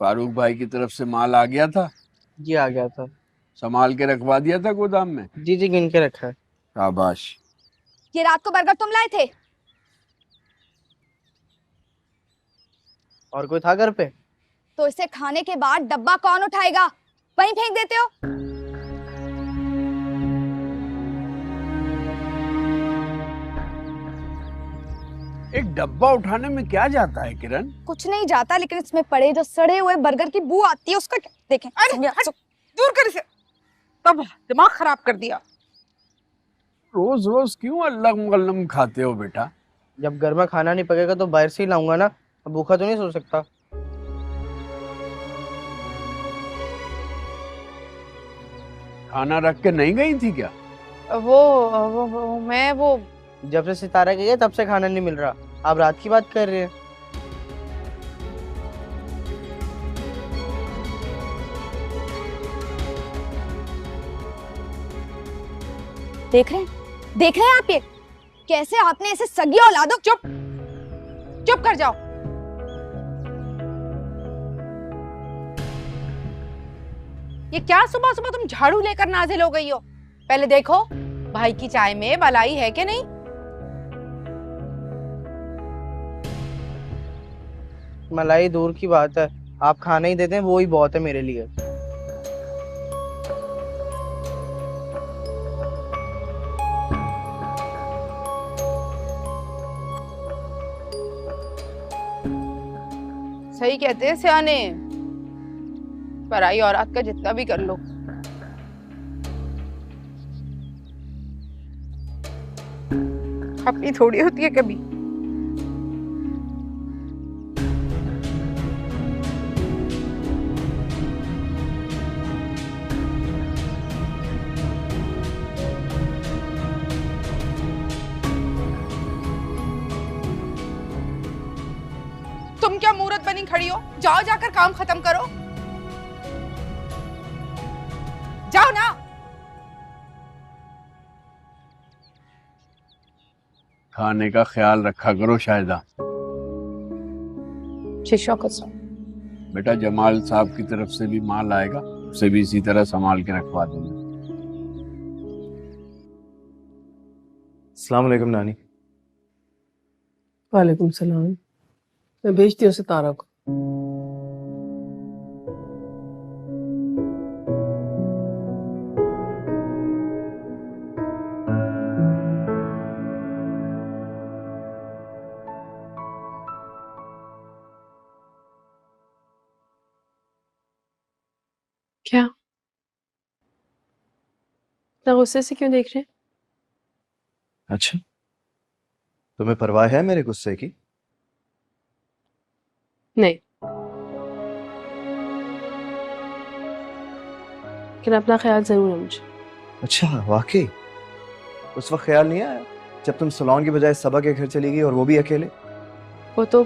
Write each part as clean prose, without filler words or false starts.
फारूक भाई की तरफ से माल आ गया था? जी आ गया था। संभाल के रखवा दिया था गोदाम में? जी जी गिन के रखा है। शाबाश। ये रात को बर्गर तुम लाए थे? और कोई था घर पे? तो इसे खाने के बाद डब्बा कौन उठाएगा? वहीं फेंक देते हो? एक डब्बा उठाने में क्या जाता है किरण? कुछ नहीं जाता, लेकिन इसमें पड़े जो सड़े हुए बर्गर की बू आती है उसका देखें। अरे हट, दूर कर इसे। तब दिमाग खराब कर दिया। रोज रोज क्यों अल्लम गल्लम खाते हो बेटा? जब घर में खाना नहीं पकेगा तो बाहर से ही लाऊंगा ना, भूखा तो नहीं सो सकता। खाना रख के नहीं गई थी क्या? वो जब से सितारा गई है तब से खाना नहीं मिल रहा। आप रात की बात कर रहे हैं। देख रहे हैं आप ये कैसे आपने ऐसे सगी औलादों। चुप कर जाओ। ये क्या सुबह सुबह तुम झाड़ू लेकर नाजिल हो गई हो? पहले देखो भाई की चाय में मलाई है कि नहीं। मलाई दूर की बात है, आप खाना ही देते हैं वो ही बहुत है मेरे लिए। सही कहते हैं सियाने, पराई औरत का जितना भी कर लो। अपनी थोड़ी होती है कभी। तुम क्या मूरत बनी खड़ी हो? जाओ जाकर काम खत्म करो। जाओ ना। खाने का ख्याल रखा करो शायदा। बेटा जमाल साहब की तरफ से भी माल आएगा, उसे भी इसी तरह संभाल के रखवा देना। अस्सलाम वालेकुम नानी। वालेकुम सलाम। मैं भेजती हूँ सितारा को। क्या इतना गुस्से से क्यों देख रहे हैं? अच्छा, तुम्हें परवाह है मेरे गुस्से की? नहीं, लेकिन अपना ख्याल जरूर है मुझे। अच्छा वाकई? उस वक्त ख्याल नहीं आया जब तुम सलोन की बजाय सबा के घर चली गई और वो भी अकेले? वो तो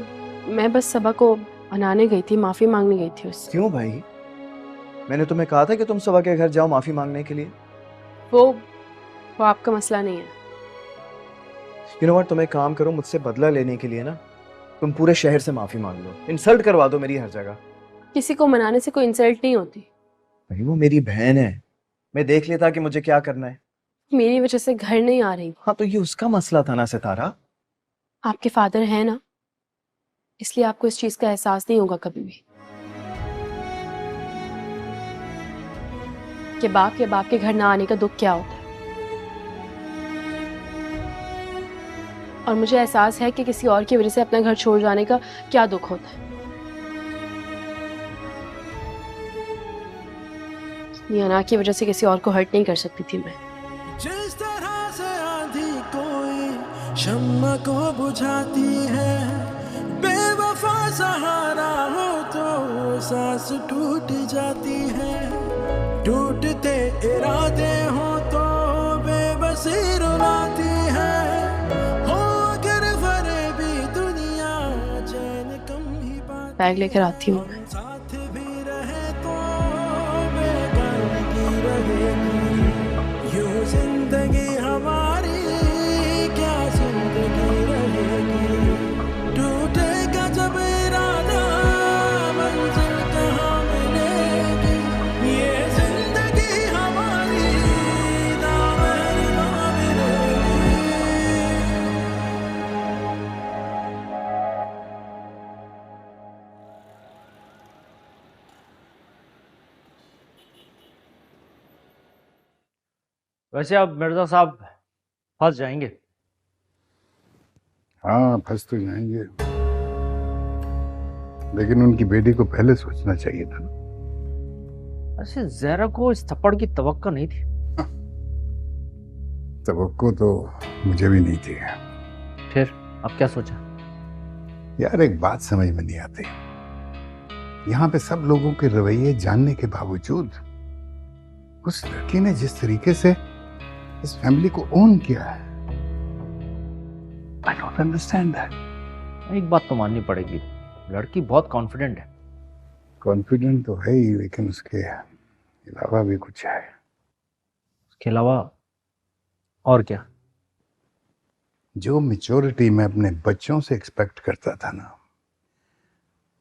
मैं बस सबा को मनाने गई थी, माफी मांगने गई थी उससे। क्यों भाई? मैंने तुम्हें कहा था कि तुम सबा के घर जाओ माफी मांगने के लिए। वो आपका मसला नहीं है। यू नो व्हाट, तुम एक काम करो, मुझसे बदला लेने के लिए ना तुम पूरे शहर से माफी मांग लो, इंसल्ट करवा दो मेरी हर जगह। किसी को मनाने से कोई इंसल्ट नहीं होती। भाई वो मेरी बहन है, मैं देख लेता कि मुझे क्या करना है। मेरी वजह से घर नहीं आ रही। हाँ तो ये उसका मसला था ना सितारा। आपके फादर हैं ना, इसलिए आपको इस चीज का एहसास नहीं होगा कभी भी कि बाप या बाप के घर ना आने का दुख क्या होता है। और मुझे एहसास है कि किसी और की वजह से अपना घर छोड़ जाने का क्या दुख होता है। याना की वजह से किसी और को हर्ट नहीं कर सकती थी मैं। जिस तरह से आंधी कोई शम्मा को बुझाती है, बेवफा सहारा हो तो सांस टूट जाती है। टूटते इरादे हो तो बेबसी रुलाती है। हो अगर फरेबी दुनिया चैन कम ही पाती। बैग लेकर आती हूँ मैं। साथ भी रहे तो बेगानगी रहेगी। यूं जिंदगी हमारी क्या जिंदगी रहेगी। टूटेगा जब इरादा मंजिल कहाँ वैसे अब मिर्जा साहब फंस जाएंगे। हाँ, फंस तो जाएंगे, लेकिन उनकी बेटी को पहले सोचना चाहिए था ना। वैसे जहरा को इस थप्पड़ की तवक्को नहीं थी। तवक्को तो मुझे भी नहीं थी। फिर अब क्या सोचा? यार, एक बात समझ में नहीं आती, यहाँ पे सब लोगों के रवैये जानने के बावजूद उस लड़की ने जिस तरीके से इस फैमिली को ओन किया है, I don't understand that. एक बात तो माननी पड़ेगी, लड़की बहुत कॉन्फिडेंट है। कॉन्फिडेंट तो है ही, लेकिन उसके अलावा भी कुछ है। उसके अलावा और क्या? जो मैच्योरिटी मैं अपने बच्चों से एक्सपेक्ट करता था ना,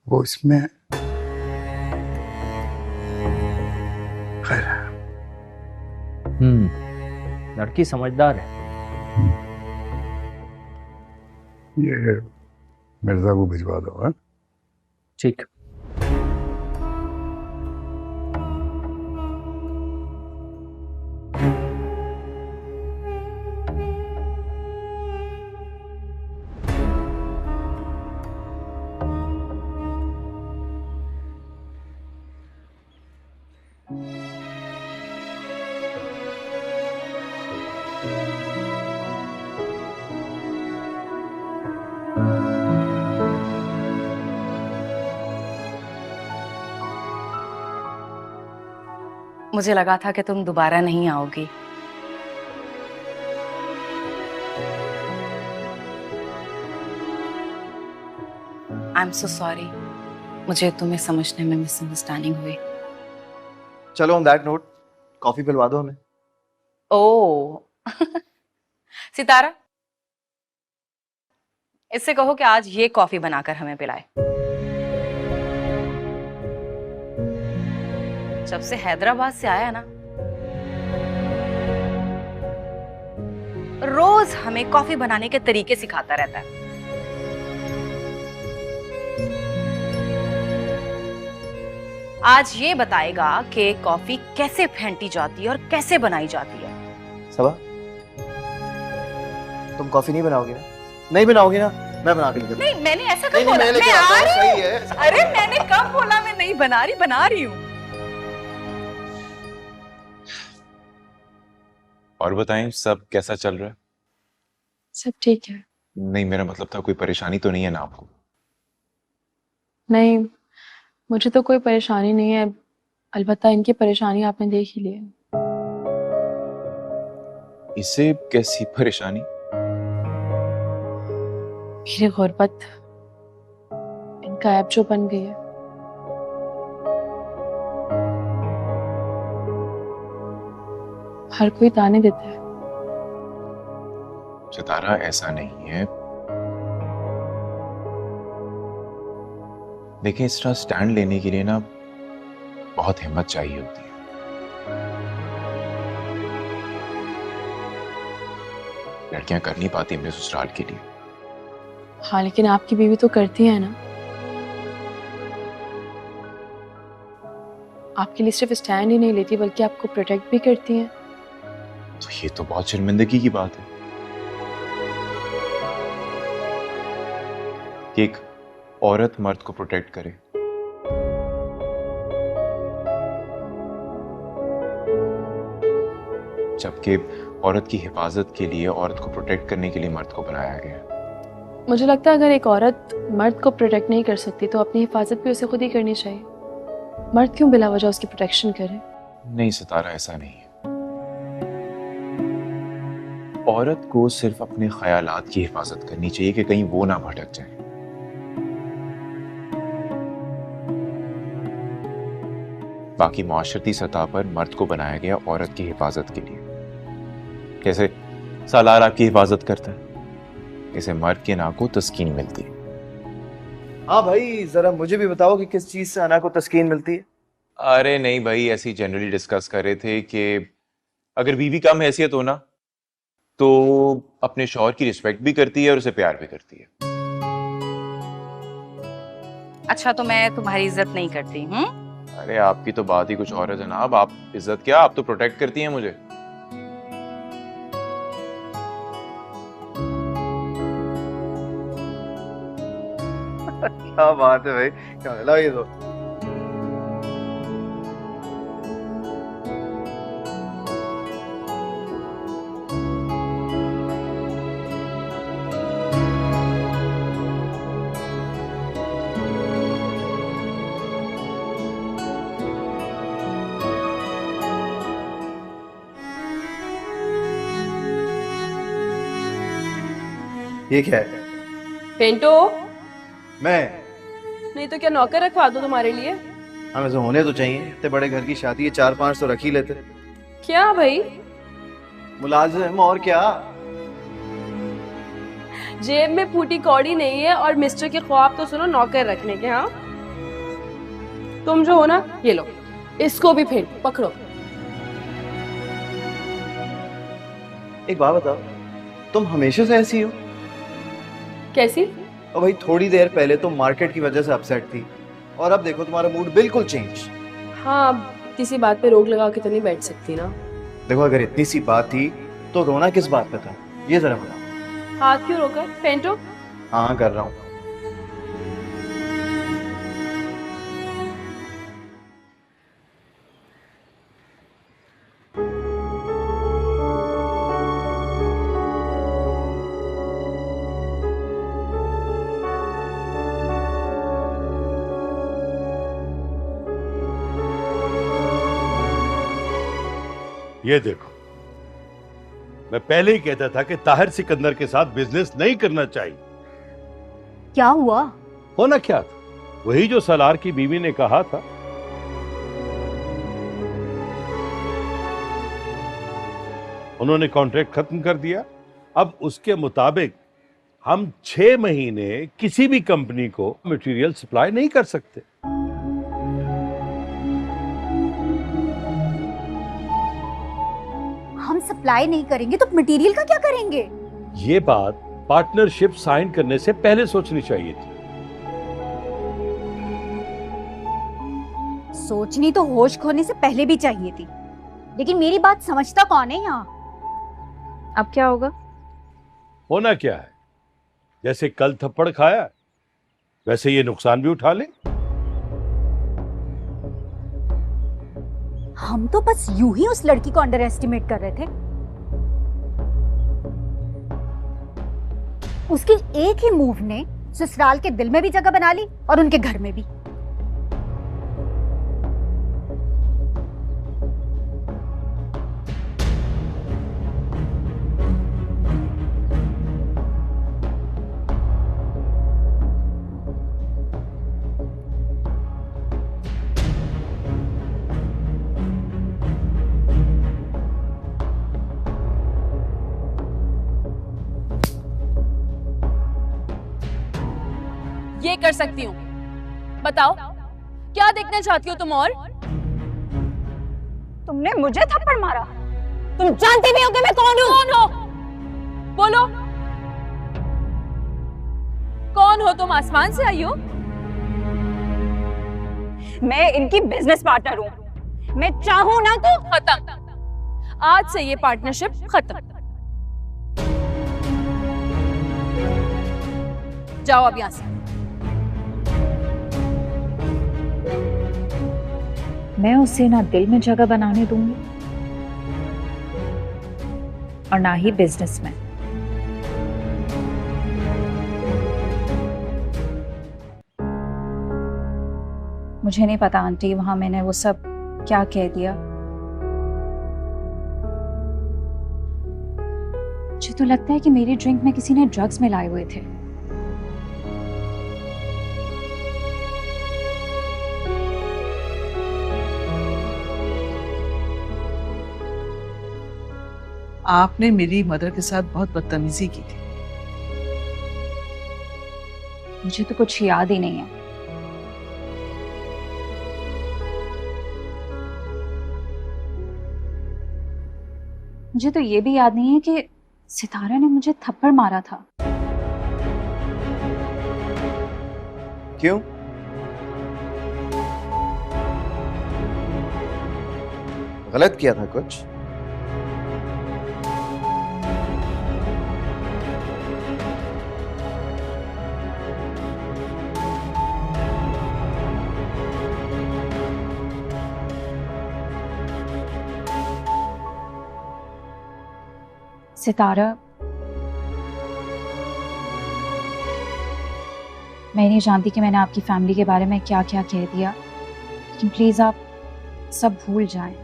वो इसमें खैर। लड़की समझदार है। ये मिर्जा को भिजवा दो। हाँ, ठीक। मुझे लगा था कि तुम दोबारा नहीं आओगी। आई एम सो सॉरी, मुझे तुम्हें समझने में मिसअंडरस्टैंडिंग हुई। चलो ऑन दैट नोट, कॉफी पिलवा दो हमें। ओ सितारा, इससे कहो कि आज ये कॉफी बनाकर हमें पिलाए। जब से हैदराबाद से आया ना, रोज हमें कॉफी बनाने के तरीके सिखाता रहता है। आज ये बताएगा कि कॉफी कैसे फेंटी जाती है और कैसे बनाई जाती है। सबा, तुम कॉफी नहीं बनाओगी ना? नहीं बनाओगी ना? मैं बना के लेकर। नहीं, मैंने ऐसा कब नहीं, बोला? मैं आ रही सही हूँ। है। अरे मैंने कब बोला मैं नहीं बना रही हूँ। और बताएं, सब कैसा चल रहा है? सब ठीक है। नहीं, मेरा मतलब था कोई परेशानी तो नहीं है ना आपको? नहीं, मुझे तो कोई परेशानी नहीं है, अलबत्ता इनकी परेशानी आपने देख ही ली है। इसे कैसी परेशानी? मेरी गुर्बत इनका ऐप जो बन गई है। हर कोई ताने देता है। सितारा, ऐसा नहीं है। देखिए, इस तरह स्टैंड लेने के लिए ना बहुत हिम्मत चाहिए होती है। लड़कियां कर नहीं पाती अपने ससुराल के लिए। हाँ, लेकिन आपकी बीवी तो करती है ना। आपके लिए सिर्फ स्टैंड ही नहीं लेती, बल्कि आपको प्रोटेक्ट भी करती हैं। तो ये तो बहुत शर्मिंदगी की बात है कि एक औरत मर्द को प्रोटेक्ट करे। जबकि औरत की हिफाजत के लिए, औरत को प्रोटेक्ट करने के लिए मर्द को बनाया गया। मुझे लगता है अगर एक औरत मर्द को प्रोटेक्ट नहीं कर सकती तो अपनी हिफाजत भी उसे खुद ही करनी चाहिए। मर्द क्यों बिला वजह उसकी प्रोटेक्शन करे? नहीं सितारा, ऐसा नहीं है। औरत को सिर्फ अपने ख्यालात की हिफाजत करनी चाहिए कि कहीं वो ना भटक जाए। बाकी मुआशरती सतह पर मर्द को बनाया गया औरत की हिफाजत के लिए। कैसे सालार आपकी हिफाजत करता है, इसे मर्द के ना को तस्कीन मिलती है। हाँ भाई, जरा मुझे भी बताओ कि किस चीज से अना को तस्कीन मिलती है? अरे नहीं भाई, ऐसी जनरली डिस्कस कर रहे थे कि अगर बीवी कम हैसियत हो ना तो अपने शौहर की रिस्पेक्ट भी करती है और उसे प्यार भी करती है। अच्छा, तो मैं तुम्हारी इज्जत नहीं करती हूँ? अरे आपकी तो बात ही कुछ और है जनाब। आप इज्जत क्या, आप तो प्रोटेक्ट करती हैं मुझे। क्या बात है भाई, क्या लाओ ये दो। ये क्या है? पेंटो, मैं नहीं तो क्या नौकर रखवा दूं तुम्हारे लिए? हमें से होने तो चाहिए, इतने बड़े घर की शादी है, 4-5 तो रख ही लेते। क्या भाई? मुलाजिम और क्या? जेब में फूटी कौड़ी नहीं है और मिस्टर के ख्वाब तो सुनो नौकर रखने के। हाँ, तुम जो हो ना, ये लो, इसको भी फिर पकड़ो। एक बात बताओ, तुम हमेशा से ऐसी हो? कैसी? और भाई थोड़ी देर पहले तुम मार्केट की वजह से अपसेट थी और अब देखो तुम्हारा मूड बिल्कुल चेंज। हाँ, अब किसी बात पे रोक लगा के तो नहीं बैठ सकती ना। देखो अगर इतनी सी बात थी तो रोना किस बात पे था, ये जरा बताओ। हाथ क्यों रोका पेंटो? हाँ कर रहा हूँ। ये देखो, मैं पहले ही कहता था कि ताहिर सिकंदर के साथ बिजनेस नहीं करना चाहिए। क्या हुआ? होना क्या था, वही जो सलार की बीवी ने कहा था। उन्होंने कॉन्ट्रैक्ट खत्म कर दिया। अब उसके मुताबिक हम 6 महीने किसी भी कंपनी को मटेरियल सप्लाई नहीं कर सकते। हम सप्लाई नहीं करेंगे तो मटेरियल का क्या करेंगे? ये बात पार्टनरशिप साइन करने से पहले सोचनी चाहिए थी। सोचनी तो होश खोने से पहले भी चाहिए थी, लेकिन मेरी बात समझता कौन है यहाँ? अब क्या होगा? होना क्या है, जैसे कल थप्पड़ खाया वैसे ये नुकसान भी उठा ले। हम तो बस यूं ही उस लड़की को अंडर एस्टिमेट कर रहे थे। उसकी एक ही मूव ने ससुराल के दिल में भी जगह बना ली और उनके घर में भी। ये कर सकती हूँ, बताओ क्या देखना चाहती हो तुम? और तुमने मुझे थप्पड़ मारा, तुम जानती भी हो कि मैं कौन हूँ? कौन हो? बोलो, कौन हो तुम? आसमान से आई हो? मैं इनकी बिजनेस पार्टनर हूँ। मैं चाहूँ ना तो खत्म, आज से ये पार्टनरशिप खत्म। जाओ अब यहाँ से। मैं उसे ना दिल में जगह बनाने दूंगी और ना ही बिजनेस में। मुझे नहीं पता आंटी, वहां मैंने वो सब क्या कह दिया। मुझे तो लगता है कि मेरी ड्रिंक में किसी ने ड्रग्स मिलाए हुए थे। आपने मेरी मदर के साथ बहुत बदतमीजी की थी। मुझे तो कुछ याद ही नहीं है। मुझे तो ये भी याद नहीं है कि सितारा ने मुझे थप्पड़ मारा था। क्यों? गलत किया था कुछ? सितारा, मैं नहीं जानती कि मैंने आपकी फैमिली के बारे में क्या क्या कह दिया, लेकिन प्लीज आप सब भूल जाएं।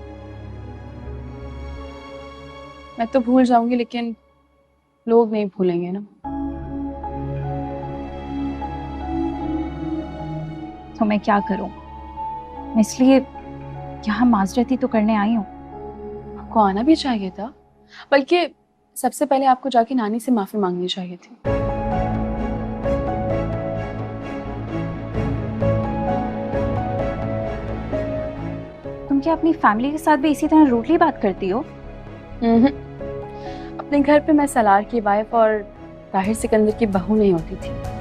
मैं तो भूल जाऊंगी, लेकिन लोग नहीं भूलेंगे ना। तो मैं क्या करूं? मैं इसलिए यहाँ माजरती तो करने आई हूँ। आपको आना भी चाहिए था, बल्कि सबसे पहले आपको जाके नानी से माफी मांगनी चाहिए थी। तुम क्या अपनी फैमिली के साथ भी इसी तरह रूडली बात करती हो? अपने घर पे मैं सलार की वाइफ और ताहिर सिकंदर की बहू नहीं होती थी।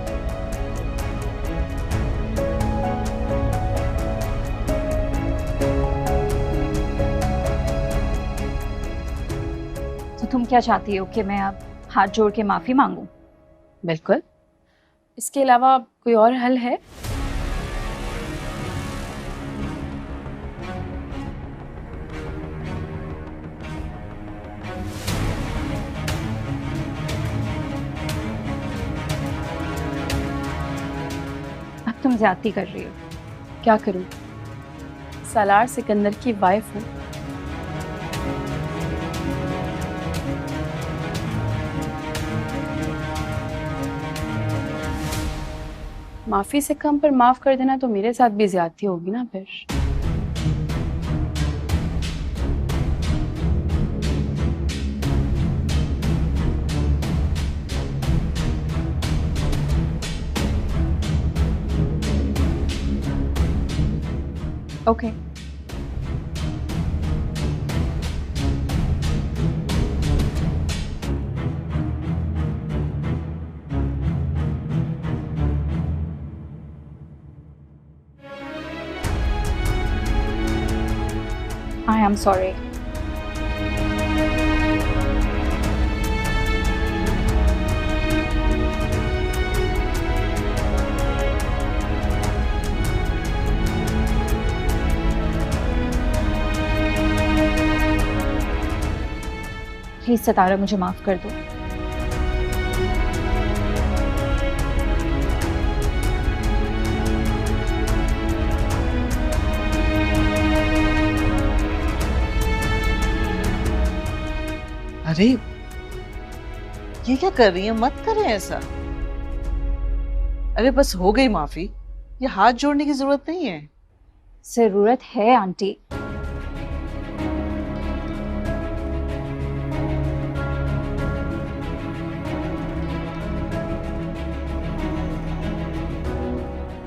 तो तुम क्या चाहती हो कि मैं अब हाथ जोड़ के माफी मांगूं? बिल्कुल। इसके अलावा कोई और हल है? अब तुम ज्यादती कर रही हो। क्या करूं? सलार सिकंदर की वाइफ हूं। माफी से कम पर माफ कर देना तो मेरे साथ भी ज्यादती होगी ना फिर। Okay. I am sorry. Please Sitara, मुझे माफ कर दो। अरे ये क्या कर रही है? मत करें ऐसा। अरे बस हो गई माफी, ये हाथ जोड़ने की जरूरत नहीं है। जरूरत है आंटी।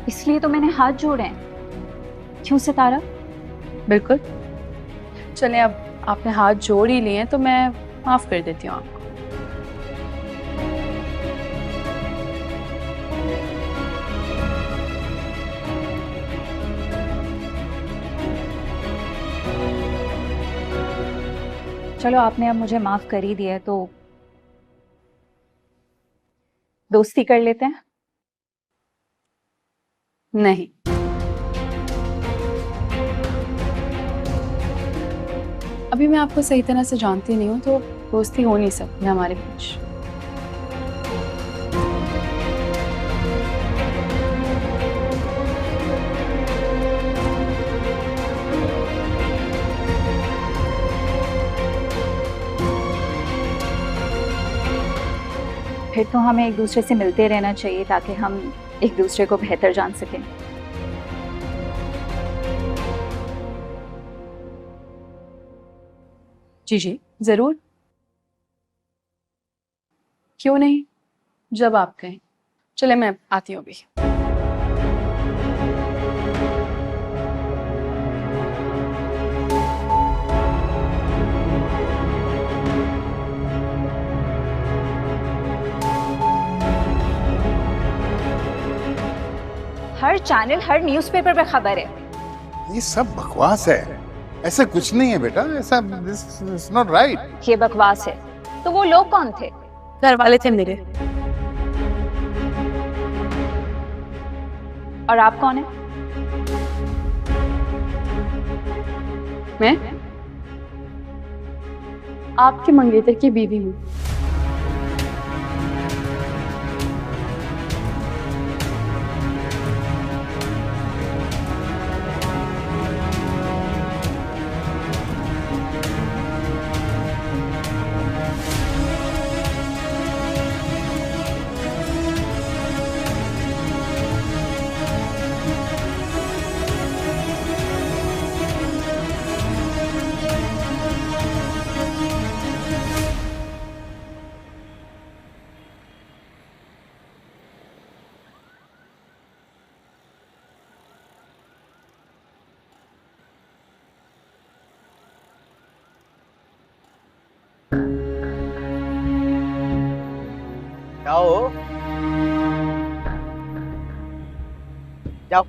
इसलिए तो मैंने हाथ जोड़े हैं। क्यों सितारा? बिल्कुल। चले, अब आपने हाथ जोड़ ही लिए हैं तो मैं माफ कर देती हूँ आपको। चलो, आपने अब मुझे माफ कर ही दिया है तो दोस्ती कर लेते हैं। नहीं, अभी मैं आपको सही तरह से जानती नहीं हूँ, तो दोस्ती हो नहीं सकती हमारे बीच। फिर तो हमें एक दूसरे से मिलते रहना चाहिए ताकि हम एक दूसरे को बेहतर जान सकें। जी जी जरूर, क्यों नहीं, जब आप कहें। चले, मैं आती हूँ अभी। हर चैनल, हर न्यूज़पेपर पे खबर है। ये सब बकवास है, ऐसा कुछ नहीं है बेटा, ऐसा दिस इज नॉट राइट। ये बकवास है तो वो लोग कौन थे? घर वाले थे मेरे। और आप कौन है? मैं आपके मंगेतर की बीवी हूँ। आओ जाओ।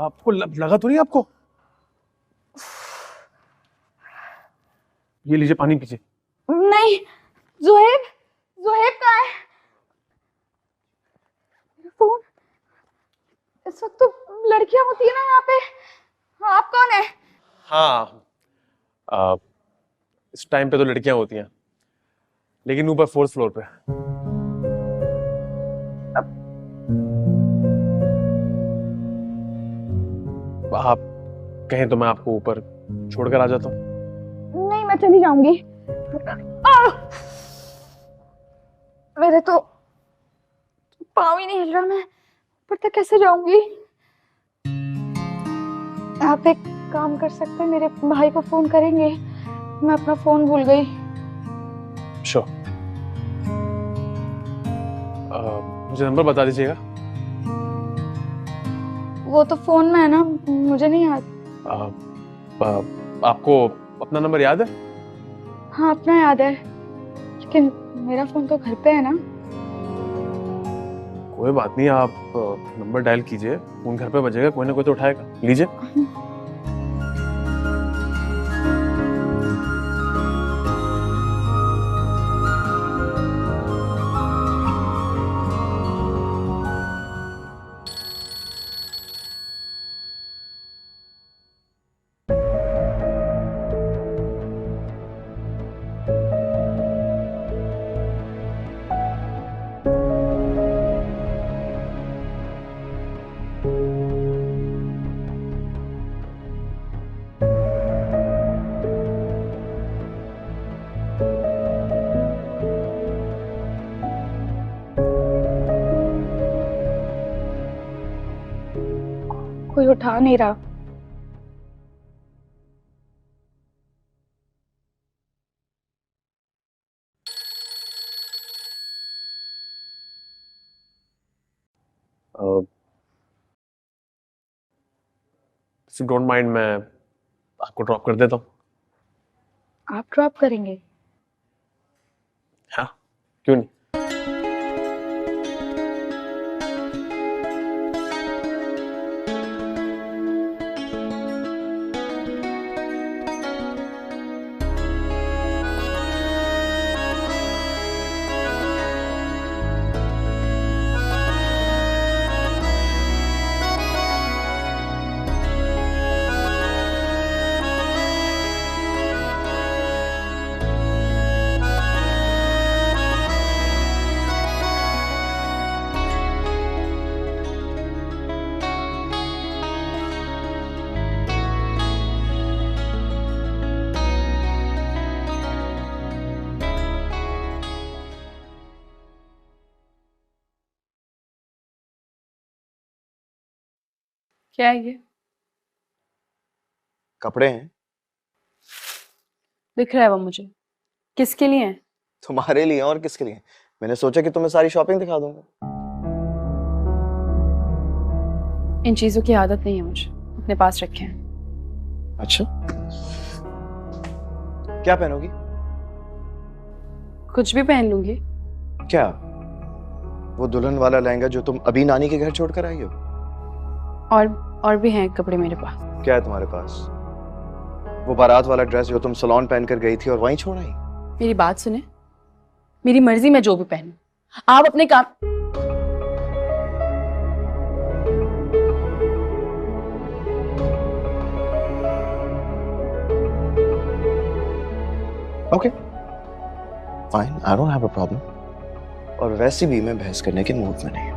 आपको लगा तो नहीं आपको? ये लीजिए पानी पीजिए। नहीं, ज़ुहैब, ज़ुहैब कहाँ है? फोन, इस वक्त तो लड़कियां होती है ना यहाँ पे। आप कौन है? हाँ, इस टाइम पे तो लड़कियां होती हैं, लेकिन ऊपर 4th फ्लोर पे। आप कहें तो मैं आपको ऊपर छोड़कर आ जाता हूँ। नहीं, मैं चली जाऊंगी। मेरे तो पाँव ही नहीं हिल रहा, मैं ऊपर तक कैसे जाऊंगी? आप एक काम कर सकते हैं, मेरे भाई को फोन करेंगे? मैं अपना फोन भूल गई। श्योर। मुझे नंबर बता दीजिएगा। वो तो फोन में है ना, मुझे नहीं याद। आपको अपना नंबर याद है? हाँ, अपना याद है, लेकिन मेरा फोन तो घर पे है ना। कोई बात नहीं, आप नंबर डायल कीजिए, फोन घर पे बजेगा, कोई ना कोई तो उठाएगा। लीजिए। कोई उठा नहीं रहा। इफ यू डोंट माइंड, मैं आपको ड्रॉप कर देता हूँ। आप ड्रॉप करेंगे? हाँ, क्यों नहीं। क्या है ये? कपड़े हैं। दिख रहा है वो मुझे। किसके लिए हैं? तुम्हारे लिए और किसके लिए? मैंने सोचा कि तुम्हें सारी शॉपिंग दिखा दूंगा। इन चीजों की आदत नहीं है मुझे, अपने पास रखे हैं। अच्छा, क्या पहनोगी? कुछ भी पहन लूंगी। क्या वो दुल्हन वाला लहंगा जो तुम अभी नानी के घर छोड़कर आई हो? और भी हैं कपड़े मेरे पास। क्या है तुम्हारे पास? वो बारात वाला ड्रेस जो तुम सलोन पहनकर गई थी और वहीं छोड़ आई? मेरी बात सुने, मेरी मर्जी में जो भी पहनूं, आप अपने काम। Okay, fine, I don't have a problem. और वैसे भी मैं बहस करने के मूड में नहीं हूं।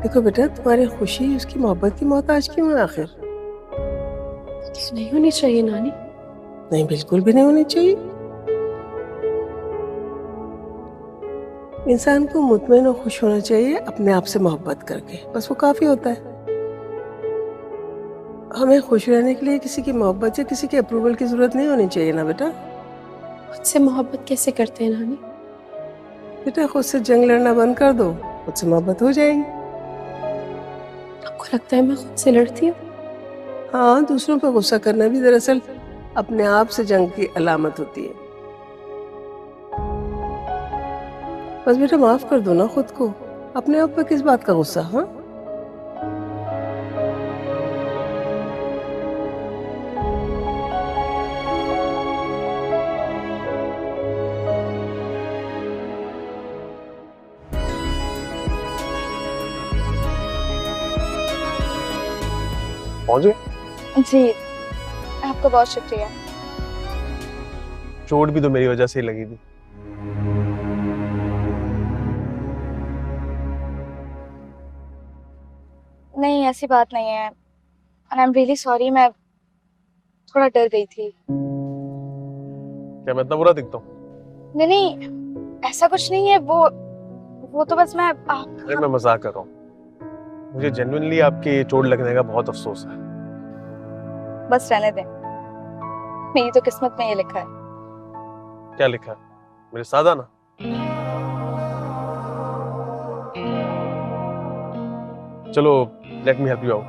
देखो बेटा, तुम्हारी खुशी उसकी मोहब्बत की मोहताज क्यों है आखिर? नहीं होनी चाहिए नानी। नहीं, बिल्कुल भी नहीं होनी चाहिए। इंसान को मुतमईन और खुश होना चाहिए अपने आप से मोहब्बत करके, बस वो काफी होता है। हमें खुश रहने के लिए किसी की मोहब्बत या किसी के अप्रूवल की जरूरत नहीं होनी चाहिए ना बेटा। खुद से मोहब्बत कैसे करते हैं नानी? बेटा खुद से जंग लड़ना बंद कर दो, खुद से मोहब्बत हो जाएगी। आपको लगता है मैं खुद से लड़ती हूँ? हाँ, दूसरों पर गुस्सा करना भी दरअसल अपने आप से जंग की अलामत होती है। बस बेटा माफ कर दो ना खुद को, अपने आप पर किस बात का गुस्सा? हाँ, पहुंच गए? जी, आपका बहुत शुक्रिया। चोट भी तो मेरी वजह से ही लगी थी। नहीं, ऐसी बात नहीं है। And I am really sorry, मैं थोड़ा डर गई थी। क्या मैं इतना बुरा दिखता हूँ? नहीं नहीं, ऐसा कुछ नहीं है। वो तो बस मैं अरे मैं मजाक कर रहा हूँ। मुझे जेन्युइनली आपकी चोट लगने का बहुत अफसोस है। बस रहने दें, मेरी तो किस्मत में ये लिखा है। क्या लिखा है? मेरे साथ आना। चलो, let me help you out.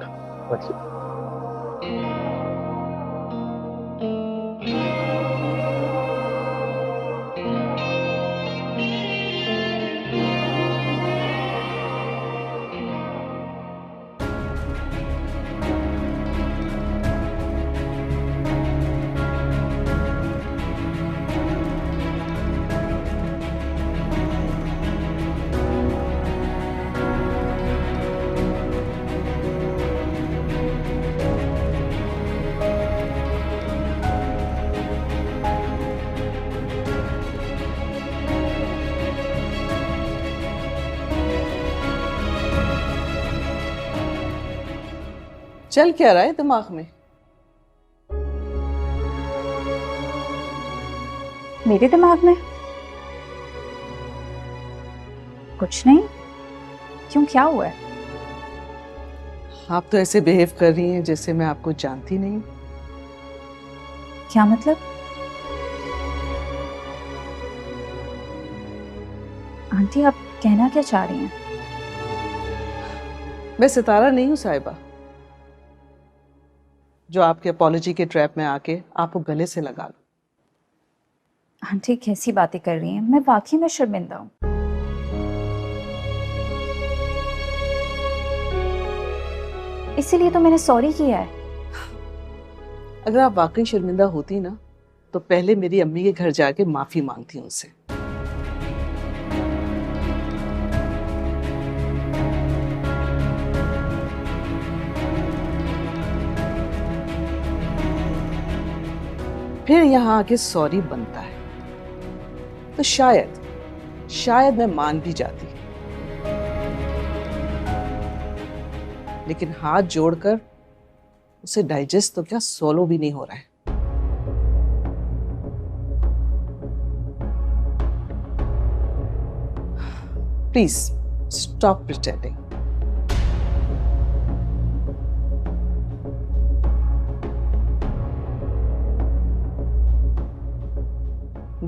चल क्या रहा है दिमाग में? मेरे दिमाग में कुछ नहीं। क्यों, क्या हुआ है? आप तो ऐसे बिहेव कर रही हैं जैसे मैं आपको जानती नहीं। क्या मतलब? आंटी, आप कहना क्या चाह रही हैं? मैं सितारा नहीं हूँ साहिबा, जो आपके अपॉलॉजी के ट्रैप में आके आपको गले से लगा लो। आंटी कैसी बातें कर रही हैं? मैं वाकई में शर्मिंदा हूँ। इसीलिए तो मैंने सॉरी किया है। अगर आप वाकई शर्मिंदा होती ना तो पहले मेरी अम्मी के घर जाके माफी मांगती उनसे। फिर यहाँ आके सॉरी बनता है तो शायद मैं मान भी जाती, लेकिन हाथ जोड़कर उसे डाइजेस्ट तो क्या सोलो भी नहीं हो रहा है। Please stop pretending.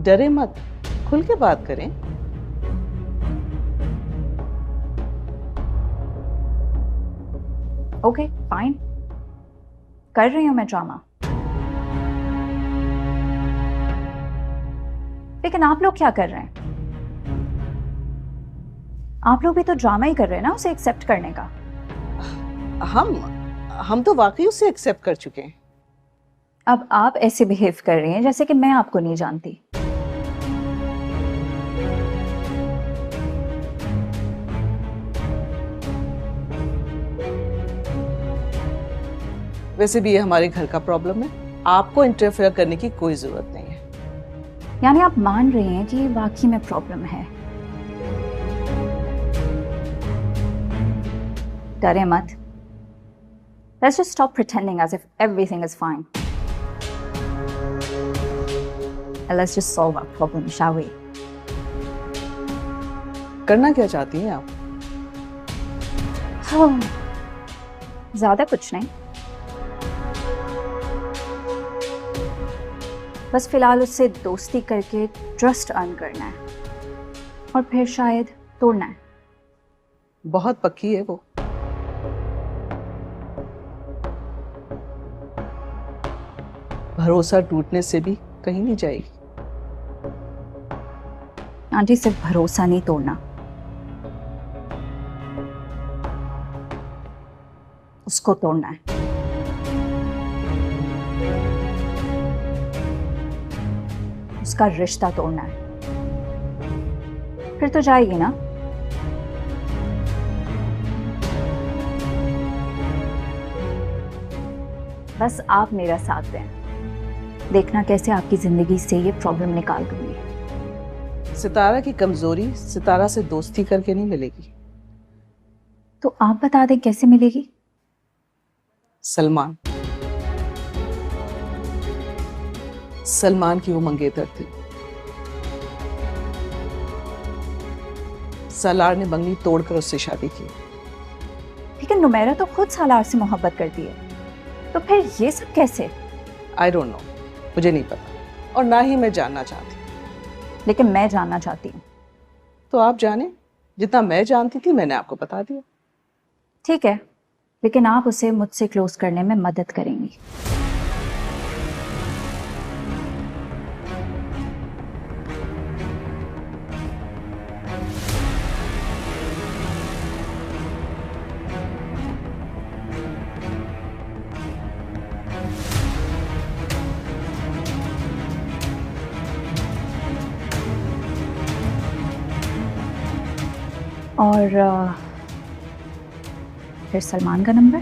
डरे मत, खुल के बात करें। ओके फाइन, कर रही हूं मैं ड्रामा। लेकिन आप लोग क्या कर रहे हैं? आप लोग भी तो ड्रामा ही कर रहे हैं ना उसे एक्सेप्ट करने का। हम तो वाकई उसे एक्सेप्ट कर चुके हैं। अब आप ऐसे बिहेव कर रही हैं जैसे कि मैं आपको नहीं जानती। वैसे भी ये हमारे घर का प्रॉब्लम है, आपको इंटरफेयर करने की कोई जरूरत नहीं है। यानी आप मान रही हैं कि ये वाकई में प्रॉब्लम है? डरे मत. Let's just stop pretending as if everything is fine. And let's just solve our problem, shall we? करना क्या चाहती हैं आप? ज्यादा कुछ नहीं, बस फिलहाल उससे दोस्ती करके ट्रस्ट अर्न करना है और फिर शायद तोड़ना है. बहुत पक्की है वो. भरोसा टूटने से भी कहीं नहीं जाएगी. आंटी सिर्फ भरोसा नहीं तोड़ना, उसको तोड़ना है. उसका रिश्ता तोड़ना है. फिर तो जाएगी ना. बस आप मेरा साथ दें, देखना कैसे आपकी जिंदगी से ये प्रॉब्लम निकाल दूंगी. सितारा की कमजोरी सितारा से दोस्ती करके नहीं मिलेगी. तो आप बता दें कैसे मिलेगी. सलमान की वो मंगेतर थी. सालार ने बंगली तोड़कर उससे शादी की. लेकिन नुमेरा तो खुद सालार से मोहब्बत करती है, तो फिर ये सब कैसे. आई डोंट नो, मुझे नहीं पता और ना ही मैं जानना चाहती. लेकिन मैं जानना चाहती हूँ. तो आप जाने, जितना मैं जानती थी मैंने आपको बता दिया. ठीक है, लेकिन आप उसे मुझसे क्लोज करने में मदद करेंगी. और फिर सलमान का नंबर.